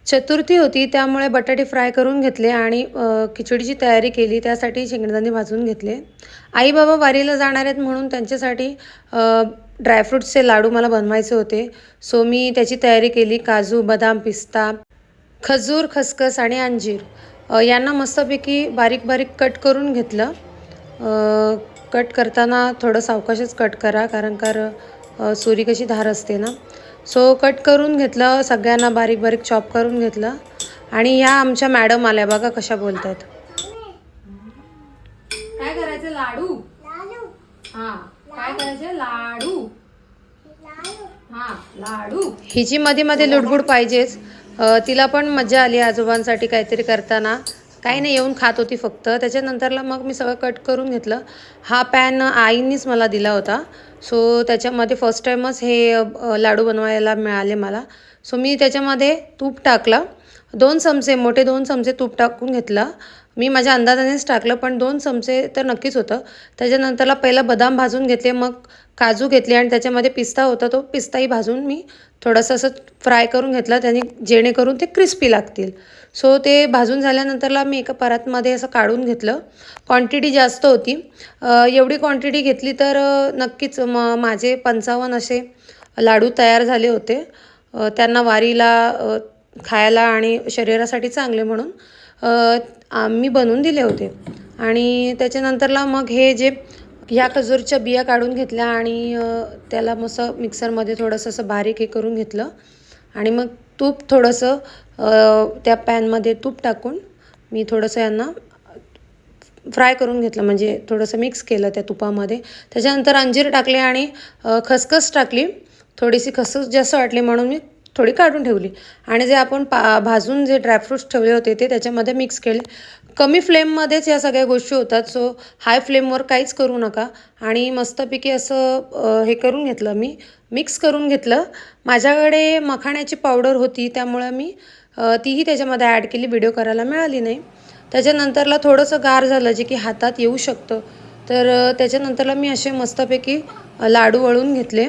चतुर्थी होती त्यामुळे बटाटे फ्राय करून घेतले आणि खिचडीची तयारी केली. त्यासाठी शेंगदाणे भाजून घेतले. आई बाबा वारीला जाणार आहेत म्हणून त्यांच्यासाठी ड्रायफ्रूट्सचे लाडू मला बनवायचे होते. सो मी त्याची तयारी केली. काजू, बदाम, पिस्ता, खजूर, खसखस आणि अंजीर यांना मस्तपैकी बारीक बारीक कट करून घेतलं. कट करताना थोडं सावकाशच कट करा कारण सुरी कशी धार असते ना. सो कट करून घेतलं. सगळ्यांना बारीक बारीक चॉप करून घेतलं. आणि ह्या आमच्या मॅडम आल्या बघा कशा बोलतात. काय करायचं? लाडू. हां, काय करायचं? लाडू. हां, लाडू. हिची मध्ये मध्ये लुडबुड पाहिजेच. तिला पण मजा आली आजोबांसाठी काहीतरी करताना. काही नाही, येऊन खात होती फक्त. त्याच्यानंतरला मग मी सगळं कट करून घेतलं. हा पॅन आईनीच मला दिला होता. सो त्याच्यामध्ये फर्स्ट टाईमच हे लाडू बनवायला मिळाले मला. सो मी त्याच्यामध्ये तूप टाकलं. 2 चमचे, मोठे 2 चमचे तूप टाकून घेतलं. मी माझ्या अंदाजानेच टाकलं पण 2 चमचे तर नक्कीच होतं. त्याच्यानंतरला पहिला बदाम भाजून घेतले, मग काजू घेतले आणि त्याच्यामध्ये पिस्ता होता, तो पिस्ताही भाजून मी थोडंसं असं फ्राय करून घेतला त्याने, जेणेकरून ते क्रिस्पी लागतील. सो ते भाजून झाल्यानंतरला मी एका परातमध्ये असं काढून घेतलं. क्वांटिटी जास्त होती. एवढी क्वांटिटी घेतली तर नक्कीच माझे 55 असे लाडू तयार झाले होते. त्यांना वारीला खायला आणि शरीरासाठी चांगले म्हणून मी बनवून दिले होते. आणि त्याच्यानंतरला मग हे जे ह्या खजूरच्या बिया काढून घेतल्या आणि त्याला मस्त मिक्सरमध्ये थोडंसं असं बारीक हे करून घेतलं. आणि मग तूप थोडंसं त्या पॅनमध्ये तूप टाकून मी थोडंसं यांना फ्राय करून घेतलं, म्हणजे थोडंसं मिक्स केलं त्या तुपामध्ये. त्याच्यानंतर अंजीर टाकले आणि खसखस टाकली. थोडीशी खसखस जास्त वाटली म्हणून मी थोडी काढून ठेवली. आणि जे आपण भाजून जे ड्रायफ्रूट्स ठेवले होते ते त्याच्यामध्ये मिक्स केले. कमी फ्लेममध्येच या सगळ्या गोष्टी होतात. सो हाय फ्लेमवर काहीच करू नका. आणि मस्तपैकी असं हे करून घेतलं, मी मिक्स करून घेतलं. माझ्याकडे मखाण्याची पावडर होती त्यामुळं मी तीही त्याच्यामध्ये ॲड केली. व्हिडिओ करायला मिळाली नाही. त्याच्यानंतरला थोडंसं गार झालं जे की हातात येऊ शकतं. तर त्याच्यानंतरला मी असे मस्तपैकी लाडू वळून घेतले.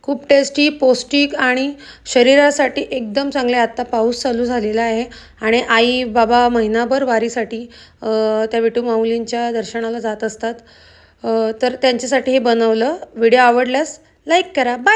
खूप टेस्टी, पौष्टिक आणि शरीरासाठी एकदम चांगले. आत्ता पाऊस चालू झालेला आहे आणि आई बाबा महिनाभर वारीसाठी त्या विठू माऊलींच्या दर्शनाला जात असतात. तर त्यांच्यासाठी हे बनवलं. व्हिडिओ आवडल्यास लाईक करा. बाय.